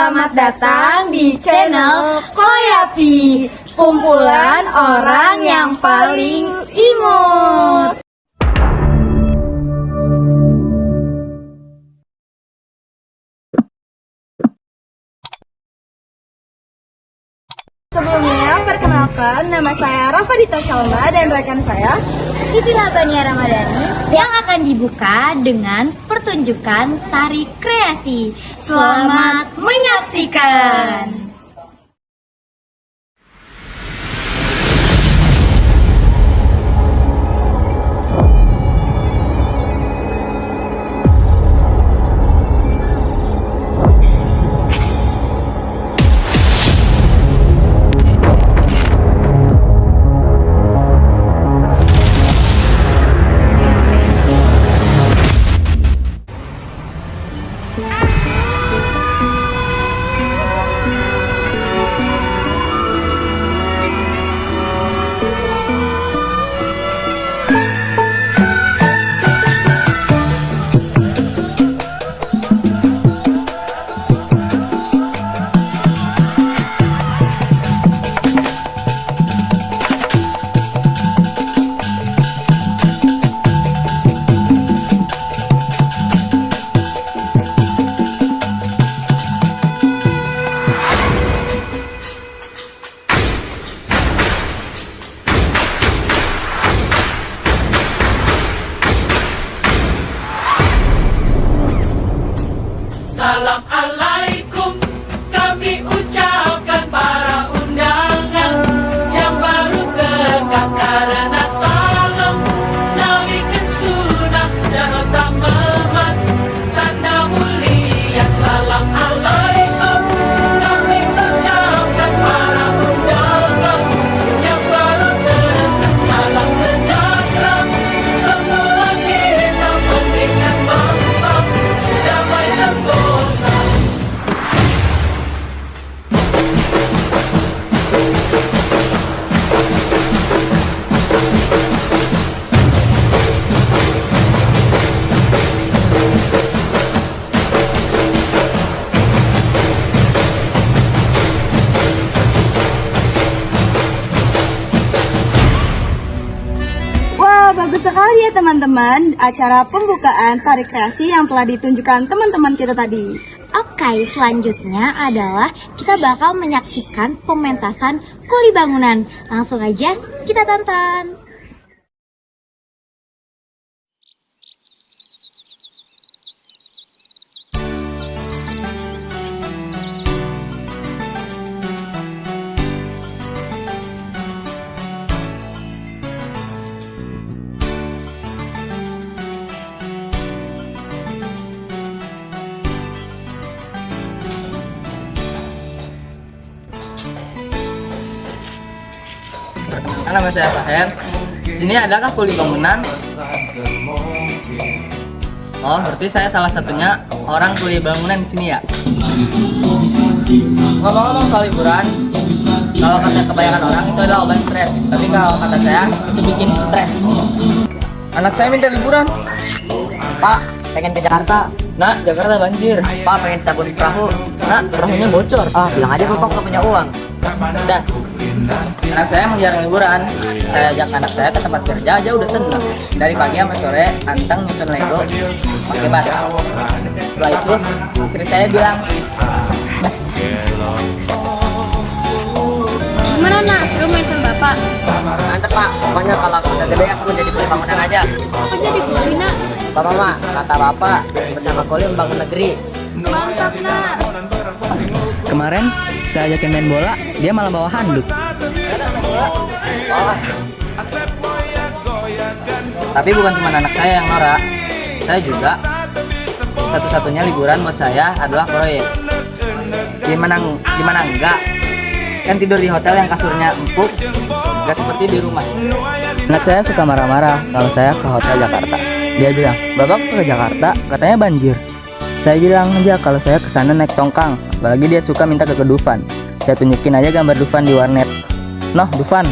selamat datang di channel Koyapi, kumpulan orang yang paling imut. Sebelumnya, perkenalkan, nama saya Rafadita Shalma dan rekan saya Siti Labania Ramadhani yang akan dibuka dengan pertunjukan tari kreasi. Selamat menyaksikan. Salam alaikum kami ucapkan para undangan yang baru dekat karena salam nabikan sunnah jangan tak memat tanda mulia. Salam alaikum kami ucapkan para undangan yang baru dekat salam sejahtera semua kita pendidikan bangsa damai sentosa. Wah, bagus sekali ya teman-teman, acara pembukaan tari kreasi yang telah ditunjukkan teman-teman kita tadi. Oke, selanjutnya adalah kita bakal menyaksikan pementasan kuli bangunan. Langsung aja kita tonton. Nama saya Faher. Sini adakah kuli bangunan? Oh, berarti saya salah satunya orang kuli bangunan di sini ya. Ngomong-ngomong soal liburan, kalau kata kebanyakan orang itu adalah obat stres. Tapi kalau kata saya itu bikin stres. Anak saya minta liburan. Pak, pengen ke Jakarta. Nak, Jakarta banjir. Pak, pengen sabun perahu. Nak, perahunya bocor. Ah, bilang aja bapak nggak punya uang. Das. Anak saya emang jarang liburan. Saya ajak anak saya ke tempat kerja aja udah seneng. Dari pagi sampai sore anteng nyusun Lego pakai bata. Setelah itu istri saya bilang, Gimana nak, seru main sama bapak? Mantep pak, pokoknya kalau aku udah gede aku jadi kuli bangunan aja. Apa jadi kuli nak? Bapak mah, kata bapak bersama kuli membangun negeri. Mantap nak. kemarin saya ajakin main bola, dia malah bawa handuk. Tapi bukan cuma anak saya yang norak, saya juga. Satu-satunya liburan buat saya adalah proyek. Gimana enggak? Kan tidur di hotel yang kasurnya empuk, nggak seperti di rumah. Anak saya suka marah-marah kalau saya ke hotel Jakarta. Dia bilang, "Bapak ke Jakarta, katanya banjir." Saya bilang aja kalau saya ke sana naik tongkang. Apalagi dia suka minta ke Dufan. Saya tunjukin aja gambar Dufan di warnet. Noh, Dufan.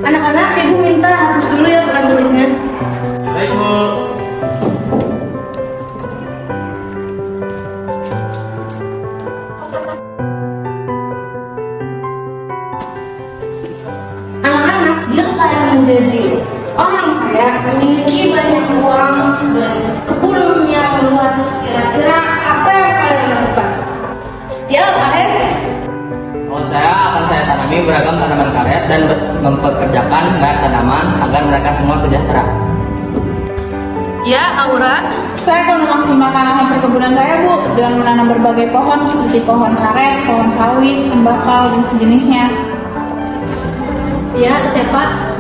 Anak-anak, ibu minta hapus dulu ya papan tulisnya. Baik, Bu. Anak-anak, jika kalian menjadi orang kaya, memiliki banyak uang dan kebunnya meluas, kira-kira apa yang kalian lakukan? Ya, Pak Her. Kalau saya akan saya tanami beragam tanaman karet dan mempekerjakan banyak tanaman agar mereka semua sejahtera. Ya, Aura. Saya akan memaksimalkan lahan perkebunan saya, Bu, dengan menanam berbagai pohon seperti pohon karet, pohon sawit, tembakau, dan sejenisnya. Ya, siapa?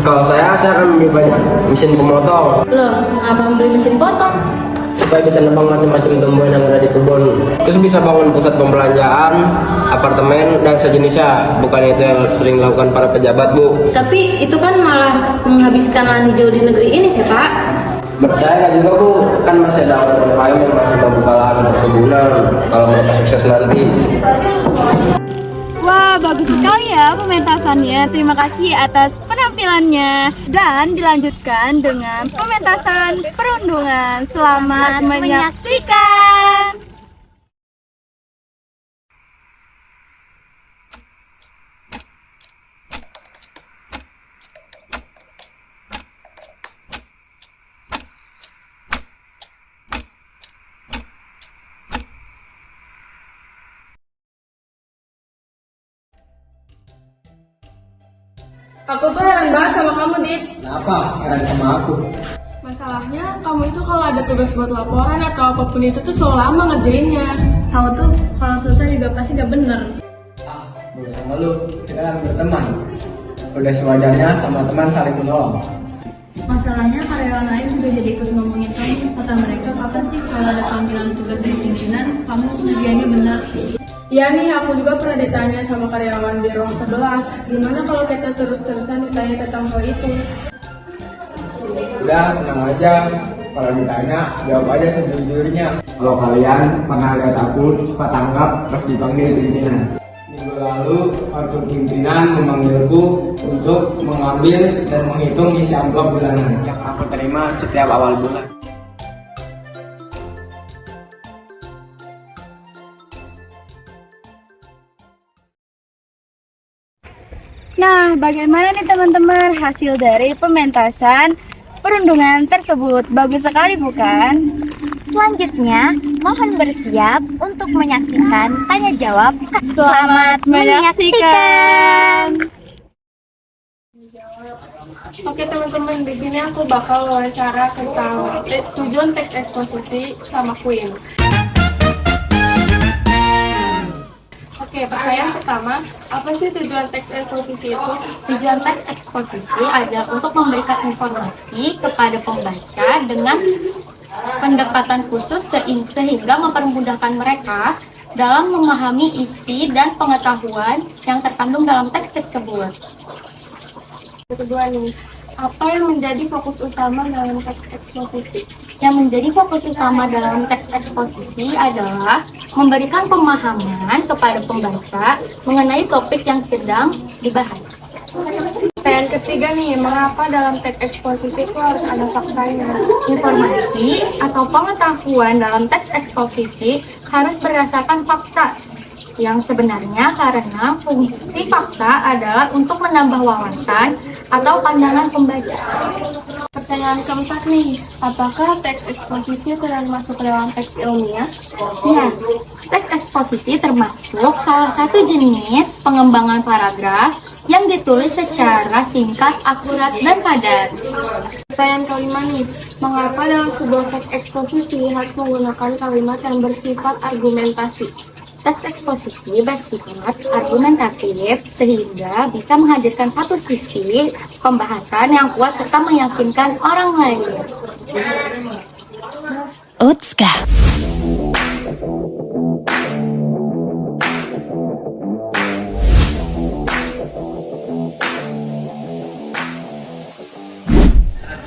Kalau saya akan membeli banyak mesin pemotong Loh, mengapa membeli mesin potong? supaya bisa nebang macam-macam tumbuhan yang ada di kebun. Terus bisa bangun pusat pembelanjaan, apartemen, dan sejenisnya. Bukan itu yang sering dilakukan para pejabat, Bu. Tapi itu kan malah menghabiskan lahan hijau di negeri ini, sih, Pak. Percaya juga, Bu, kan masih ada anggota lain yang masih membuka lahan perkebunan kalau mereka sukses nanti. Wah, bagus sekali ya pementasannya. Terima kasih atas penampilannya. Dan dilanjutkan dengan pementasan perundungan. Selamat menyaksikan. Aku tuh heran banget sama kamu, Dit. Kenapa? Heran sama aku. Masalahnya, kamu itu kalau ada tugas buat laporan atau apapun itu tuh selalu lama ngerjainnya. Kamu tuh kalau selesai juga pasti gak bener. Gak usah ngeluh, kita kan berteman. Udah sewajarnya sama teman saling menolong. Masalahnya karyawan lain juga jadi ikut ngomongin kamu. Kata mereka, kapan sih kalau ada panggilan tugas dari pimpinan, kamu kerjanya benar. Ya nih, aku juga pernah ditanya sama karyawan di ruang sebelah, gimana kalau kita terus-terusan ditanya tentang hal itu? Udah, tenang aja. Kalau ditanya, jawab aja sejujurnya. Kalau kalian pernah lihat aku cepat tanggap pas dipanggil pimpinan. Minggu lalu, waktu pimpinan memanggilku untuk mengambil dan menghitung isi amplop bulanan yang aku terima setiap awal bulan. Nah, bagaimana nih teman-teman hasil dari pementasan perundungan tersebut? Bagus sekali bukan? Selanjutnya, mohon bersiap untuk menyaksikan tanya jawab. Selamat menyaksikan. Oke teman-teman, di sini aku bakal wawancara tentang tujuan teks eksposisi sama Queen. Oke, pertanyaan pertama, apa sih tujuan teks eksposisi itu? Tujuan teks eksposisi adalah untuk memberikan informasi kepada pembaca dengan pendekatan khusus sehingga mempermudahkan mereka dalam memahami isi dan pengetahuan yang terkandung dalam teks tersebut. Kedua nih, apa yang menjadi fokus utama dalam teks eksposisi? Yang menjadi fokus utama dalam teks eksposisi adalah memberikan pemahaman kepada pembaca mengenai topik yang sedang dibahas. Pertanyaan ketiga nih, mengapa dalam teks eksposisi itu harus ada faktanya? Informasi atau pengetahuan dalam teks eksposisi harus berdasarkan fakta yang sebenarnya, karena fungsi fakta adalah untuk menambah wawasan atau pandangan pembaca. Pertanyaan keempat nih, apakah teks eksposisi termasuk dalam teks ilmiah? Ya, teks eksposisi termasuk salah satu jenis pengembangan paragraf yang ditulis secara singkat, akurat, dan padat. Pertanyaan kelima nih, mengapa dalam sebuah teks eksposisi harus menggunakan kalimat yang bersifat argumentasi? Teks eksposisi bersifat argumentatif sehingga bisa menghadirkan satu sisi pembahasan yang kuat serta meyakinkan orang lain. Utska.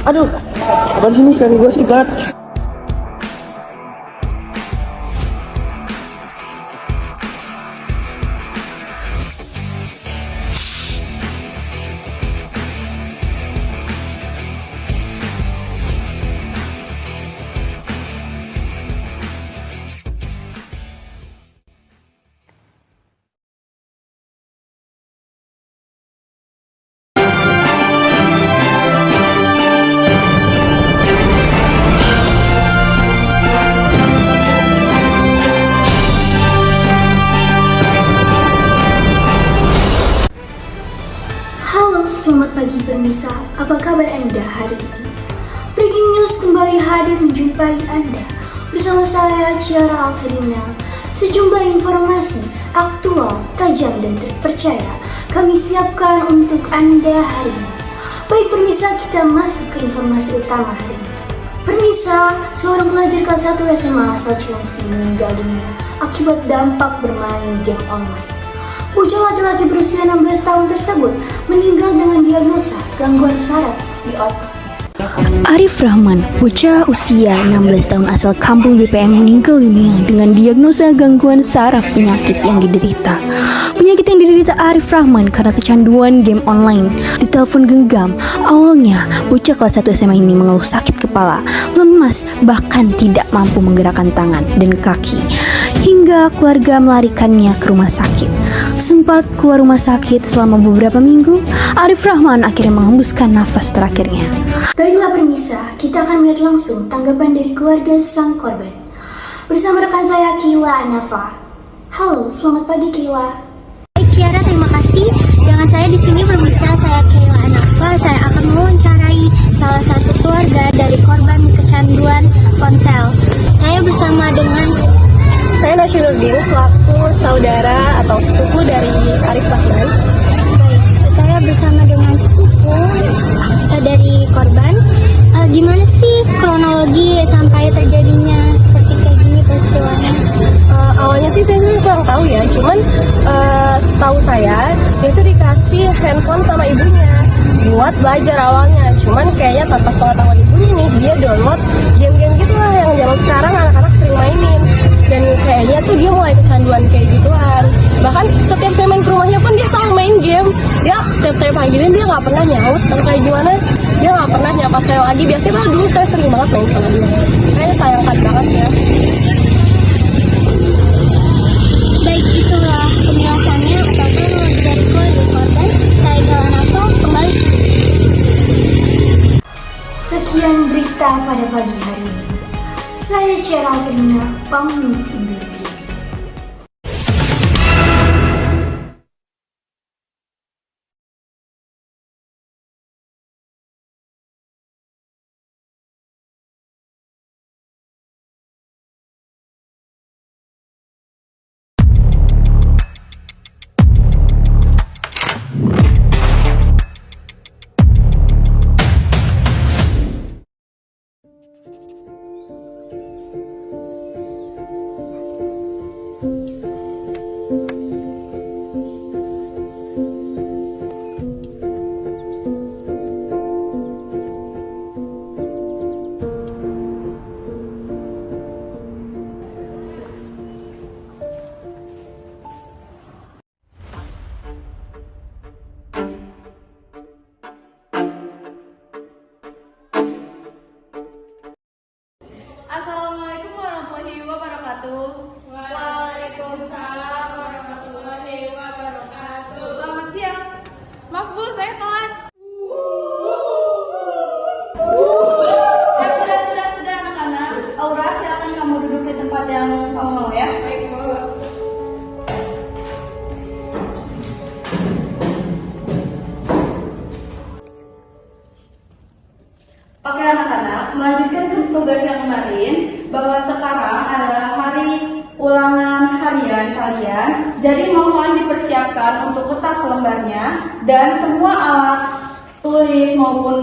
Aduh, apaan sih nih kaki gue sikat? selamat pagi pemirsa. Apa kabar Anda hari ini? Breaking News kembali hadir menjumpai Anda. Bersama saya Ciara Alfrina. Sejumlah informasi aktual, tajam dan terpercaya kami siapkan untuk Anda hari ini. Baik pemirsa, kita masuk ke informasi utama hari ini. Pemirsa, seorang pelajar kelas 1 SMA asal Cilengsi meninggal dunia akibat dampak bermain game online. Bocah laki-laki berusia 16 tahun tersebut meninggal dengan diagnosa gangguan saraf di otak. Arif Rahman, bocah usia 16 tahun asal kampung BPM meninggal dunia dengan diagnosa gangguan saraf penyakit yang diderita. Penyakit yang diderita Arif Rahman karena kecanduan game online. Di telepon genggam, awalnya bocah kelas 1 SMA ini mengeluh sakit kepala, lemas, bahkan tidak mampu menggerakkan tangan dan kaki. Hingga keluarga melarikannya ke rumah sakit. Sempat keluar rumah sakit selama beberapa minggu, Arif Rahman akhirnya menghembuskan nafas terakhirnya. Baiklah pemirsa, kita akan melihat langsung tanggapan dari keluarga sang korban. Bersama rekan saya Kila Anafa. Halo, selamat pagi Kila. Baik Ciara, terima kasih. Dengan saya di sini pemirsa, saya Kila Anafa. Saya akan mewawancarai salah satu keluarga dari korban kecanduan ponsel. Saya bersama dengan Nashiruddin selaku saudara atau sepupu dari Arif Rahman. Baik, saya bersama dengan sepupu dari korban. Gimana sih kronologi sampai terjadinya seperti kayak gini peristiwanya? Awalnya sih saya kurang tahu ya, cuman tahu saya dia itu dikasih handphone sama ibunya buat belajar awalnya. Cuman kayaknya tanpa pengetahuan ibunya nih, dia download game-game gitulah yang zaman sekarang anak-anak sering mainin. Dan kayaknya tuh dia mulai kecanduan kayak gituan. Bahkan setiap saya main ke rumahnya pun dia selalu main game. Dia setiap saya panggilin dia nggak pernah nyaut atau kayak gimana. Dia nggak pernah nyapa saya lagi. Biasanya dulu saya sering banget main sama dia. Kayaknya sayangkan banget ya. Baik, itulah penjelasannya atau kronologi dari keluarga korban. Saya Kila Anafa, kembali. Sekian berita pada pagi hari ini. Saya Ciara Alfrina, pamit undur diri. Assalamualaikum warahmatullahi wabarakatuh. Waalaikumsalam warahmatullahi wabarakatuh. Selamat siang. Maaf Bu, saya telat. Sudah anak-anak. Aura, silakan kamu duduk di tempat yang kamu mau ya. Baik, Bu. Oke anak-anak, melanjutkan ke tugas yang kemarin, bahwa sekarang adalah hari ulangan harian kalian. Jadi mohon dipersiapkan untuk kertas lembarnya dan semua alat tulis maupun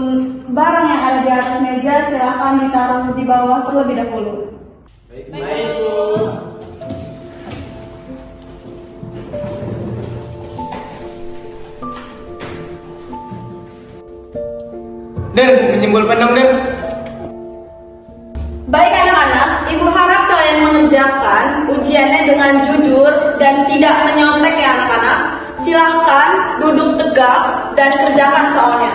barang yang ada di atas meja silakan ditaruh di bawah terlebih dahulu. Baik Bu. Der, menyimpulkan dong Der. Baik anak-anak, Ibu harap kalian mengerjakan ujiannya dengan jujur dan tidak menyontek ya anak-anak. Silahkan duduk tegak dan kerjakan soalnya.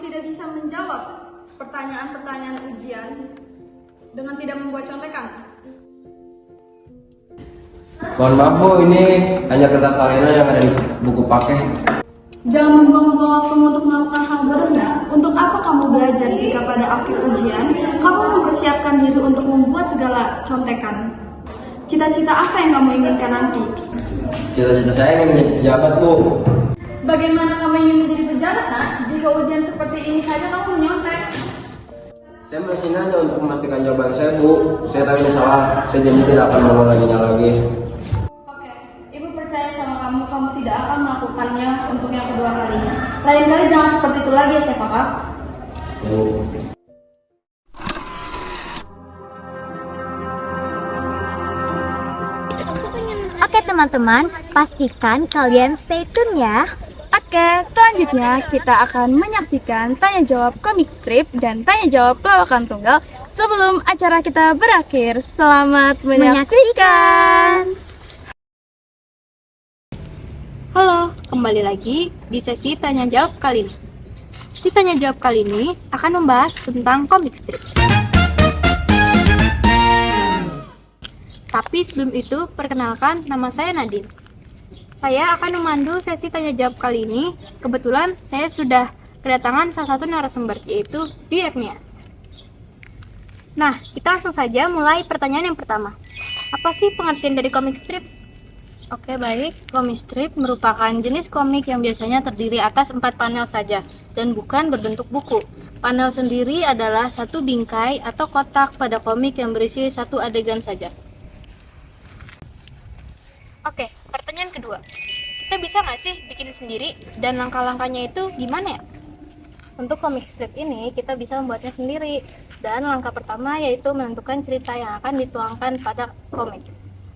tidak bisa menjawab pertanyaan-pertanyaan ujian dengan tidak membuat contekan? Mohon maaf Bu, ini hanya kertas salina yang ada di buku pakai. Jangan membuang-buang waktu untuk melakukan hal berguna. Untuk apa kamu belajar jika pada akhir ujian kamu mempersiapkan diri untuk membuat segala contekan? Cita-cita apa yang kamu inginkan nanti? Cita-cita saya ingin menjadi pejabat Bu. Bagaimana kamu ingin menjadi pejabat, nak? Jika ujian seperti ini saja kamu menyontek. Saya masih nanya untuk memastikan jawaban saya Bu. Saya tahu ini salah, saya janji tidak akan mengulanginya lagi. Oke, Ibu percaya sama kamu, kamu tidak akan melakukannya untuk yang kedua kalinya. Lain kali jangan seperti itu lagi ya, Kakak. Bu. Oke teman-teman, pastikan kalian stay tune ya. Oke, selanjutnya kita akan menyaksikan tanya jawab komik strip dan tanya jawab lawakan tunggal sebelum acara kita berakhir. Selamat menyaksikan. Halo, kembali lagi di sesi tanya jawab kali ini. Sesi tanya jawab kali ini akan membahas tentang komik strip. Tapi sebelum itu, perkenalkan, nama saya Nadine. Saya akan memandu sesi tanya jawab kali ini. Kebetulan saya sudah kedatangan salah satu narasumber, yaitu Diagnia. Nah, kita langsung saja mulai pertanyaan yang pertama. Apa sih pengertian dari komik strip? Oke, baik. Komik strip merupakan jenis komik yang biasanya terdiri atas 4 panel saja dan bukan berbentuk buku. Panel sendiri adalah satu bingkai atau kotak pada komik yang berisi satu adegan saja. Oke, pertanyaan kedua. Kita bisa nggak sih bikin sendiri dan langkah-langkahnya itu gimana ya? Untuk komik strip ini kita bisa membuatnya sendiri. Dan langkah pertama yaitu menentukan cerita yang akan dituangkan pada komik.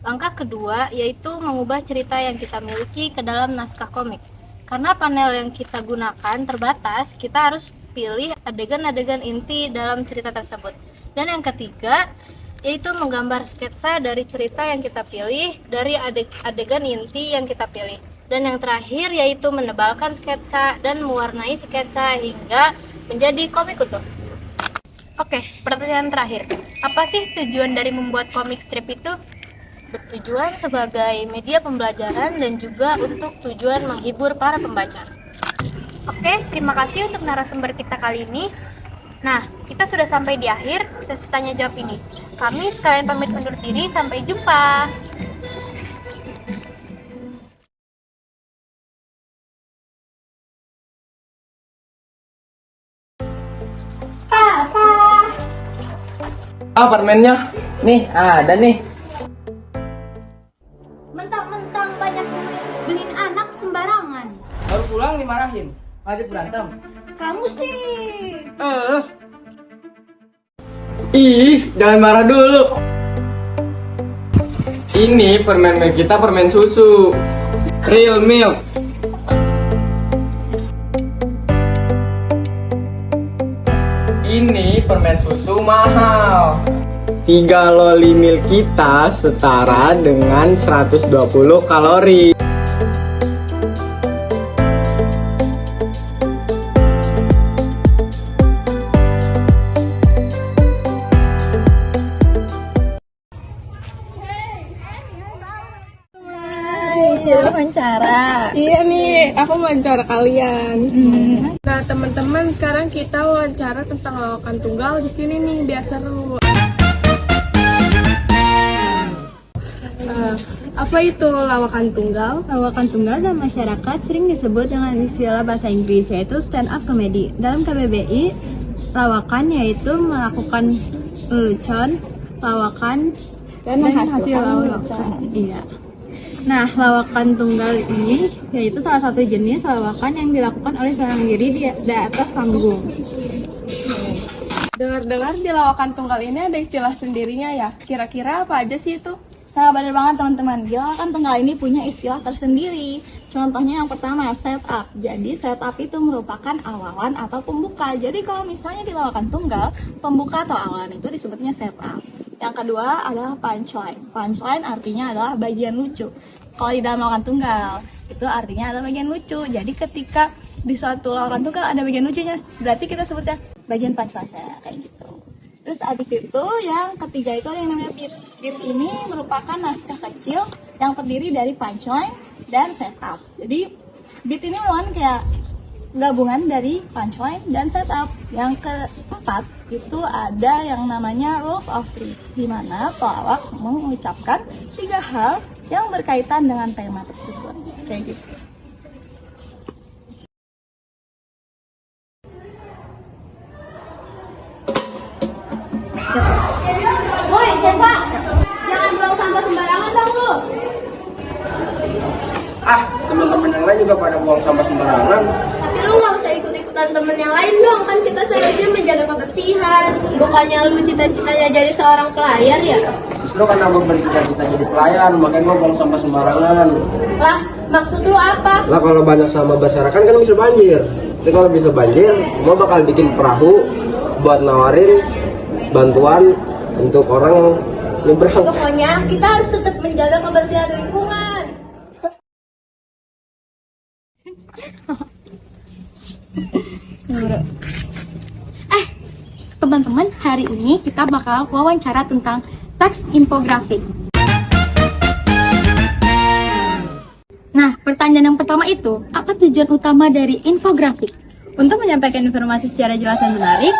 Langkah kedua yaitu mengubah cerita yang kita miliki ke dalam naskah komik. Karena panel yang kita gunakan terbatas, kita harus pilih adegan-adegan inti dalam cerita tersebut. Dan yang ketiga yaitu menggambar sketsa dari cerita yang kita pilih, dari adegan inti yang kita pilih. Dan yang terakhir yaitu menebalkan sketsa dan mewarnai sketsa hingga menjadi komik utuh. Oke, pertanyaan terakhir. Apa sih tujuan dari membuat komik strip itu? Bertujuan sebagai media pembelajaran dan juga untuk tujuan menghibur para pembaca. Oke, terima kasih untuk narasumber kita kali ini. Nah, kita sudah sampai di akhir sesi tanya jawab ini. Kami sekalian pamit undur diri, sampai jumpa. Permennya? Nih, ada nih. Mentang-mentang banyak duit, beliin anak sembarangan. Baru pulang dimarahin, ngajak berantem. Kamu sih. Ih, jangan marah dulu. Ini permen milk kita permen susu. Real milk. Ini permen susu mahal. 3 loli milk kita setara dengan 120 kalori. Wawancara. Iya nih, aku wawancara kalian. Nah, teman-teman, sekarang kita wawancara tentang lawakan tunggal di sini nih, biar seru. Apa itu lawakan tunggal? Lawakan tunggal dalam masyarakat sering disebut dengan istilah bahasa Inggris, yaitu stand up comedy. Dalam KBBI, lawakan yaitu melakukan lelucon, lawakan, dan hasil lawakan. Iya. Nah, lawakan tunggal ini yaitu salah satu jenis lawakan yang dilakukan oleh seorang diri di atas panggung. Dengar-dengar di lawakan tunggal ini ada istilah sendirinya ya. Kira-kira apa aja sih itu? Nah, benar banget teman-teman. Di lawakan tunggal ini punya istilah tersendiri. Contohnya yang pertama, setup. Jadi setup itu merupakan awalan atau pembuka. Jadi kalau misalnya di lawakan tunggal, pembuka atau awalan itu disebutnya setup. Yang kedua adalah punchline. Punchline artinya adalah bagian lucu. Kalau di dalam lawakan tunggal. itu artinya ada bagian lucu. Jadi ketika di suatu lawakan tunggal ada bagian lucunya, berarti kita sebutnya bagian punchline kayak gitu. Terus abis itu yang ketiga itu ada yang namanya beat. Beat ini merupakan naskah kecil yang terdiri dari punchline dan setup. Jadi beat ini merupakan kayak gabungan dari punchline dan setup. Yang keempat itu ada yang namanya rules of three, di mana pelawak mengucapkan 3 hal yang berkaitan dengan tema tersebut. Kayak gitu. Woi, siapa? Jangan buang sampah sembarangan dong lu. Ah, teman-teman yang lain juga pada buang sampah sembarangan. Tapi lu nggak usah ikut-ikutan temen yang lain dong, kan kita seharusnya menjaga kebersihan. Bukannya lu cita-citanya jadi seorang pelayan ya? Justru karena gue bercita-cita jadi pelayan, makanya gue buang sampah sembarangan. Lah, maksud lu apa? Lah kalau banyak sampah berserakan kan bisa banjir. Jadi kalau bisa banjir, gue bakal bikin perahu buat nawarin bantuan untuk orang yang nyebrang. Pokoknya kita harus tetap menjaga kebersihan lingkungan. Teman-teman, hari ini kita bakal wawancara tentang teks infografik. Nah, pertanyaan yang pertama itu, apa tujuan utama dari infografik? Untuk menyampaikan informasi secara jelas dan menarik,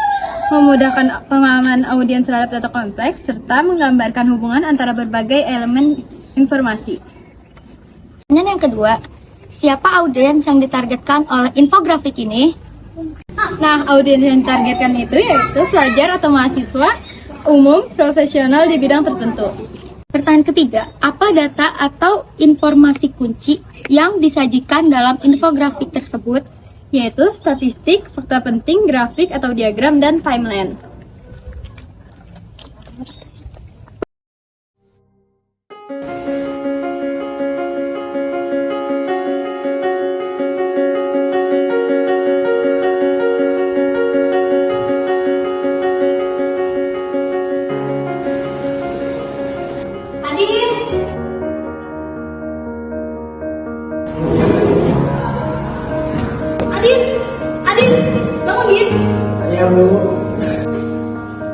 memudahkan pemahaman audiens terhadap data kompleks, serta menggambarkan hubungan antara berbagai elemen informasi. Pertanyaan yang kedua, siapa audiens yang ditargetkan oleh infografik ini? Nah, audiens yang ditargetkan itu yaitu pelajar atau mahasiswa umum profesional di bidang tertentu. Pertanyaan ketiga, apa data atau informasi kunci yang disajikan dalam infografik tersebut? Yaitu statistik, fakta penting, grafik atau diagram, dan timeline. Adin, bangun Din. Iya bu.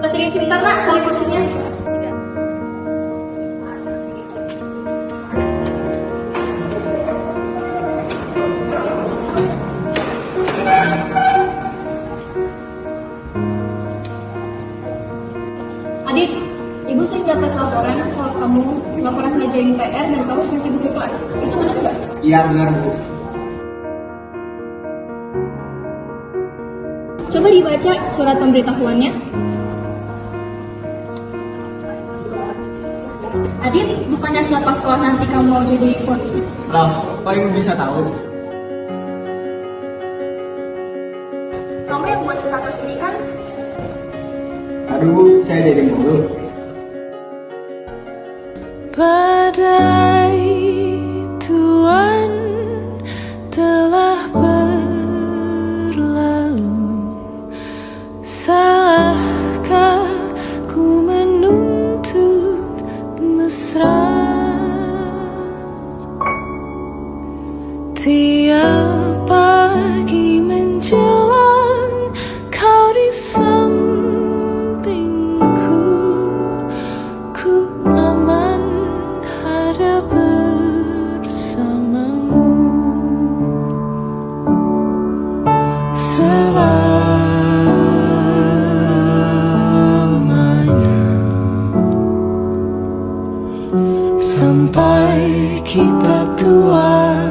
Kesini sini karena balik kursinya. Adit, ibu sering dapat laporan kalau kamu laporan ngerjain PR dan kamu sering tidur di kelas. Itu benar nggak? Iya benar bu. Coba dibaca surat pemberitahuannya. Adit, bukannya siapa sekolah nanti kamu mau jadi polisi? Loh, kok ibu bisa tahu? Kamu yang buat status ini kan? Aduh bu, saya jadi mulu. Badai Tuhan telah berlalu, salahkah ku menuntut mesra? Tiap pagi menjelang kau di sampingku, ku aman ada bersamamu. Selamanya, sampai kita tua,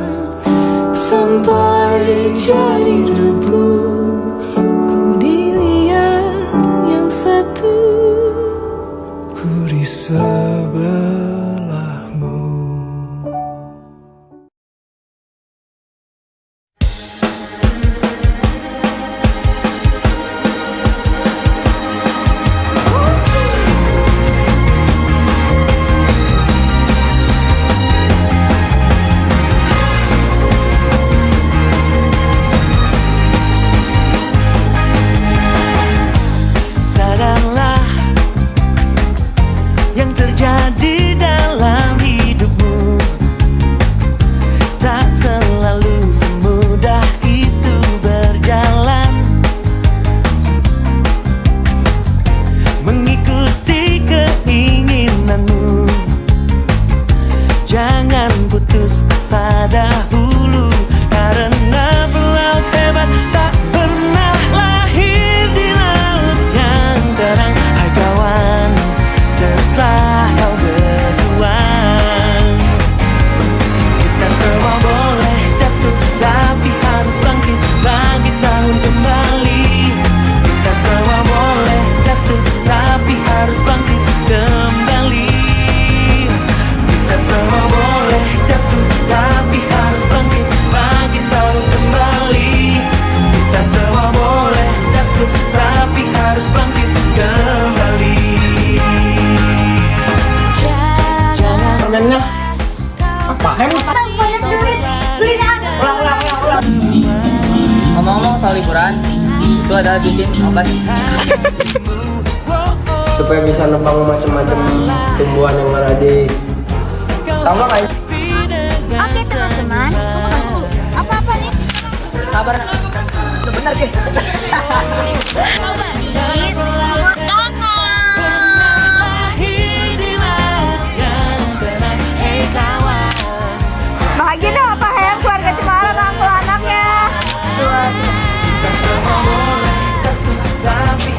sampai jadi debu, ku dilihat yang satu, ku di sebelahmu. Jangan putus asa dahulu, karena pelaut hebat tak pernah lahir di laut yang terang. Hai kawan, teruslah kau berjuang. Kita semua boleh jatuh, tapi harus bangkit, bangkit tahun kembali. Kita semua boleh jatuh, tapi harus bangkit kembali. Kita semua boleh jatuh, tapi harus bangkit, bangkit tahun kembali. Kita semua boleh jatuh, tapi harus bangkit kembali. Permennya apa hem? Ngomong-ngomong soal liburan, itu adalah bikin obat Supaya bisa nebang macam-macam tumbuhan yang ada di sama kayak Oke teman-teman, Apa-apa nih? kabar. Benar ke? Bahagia dong apa Hem, keluarga Cemara rangkul anaknya. Kita semua boleh jatuh, tapi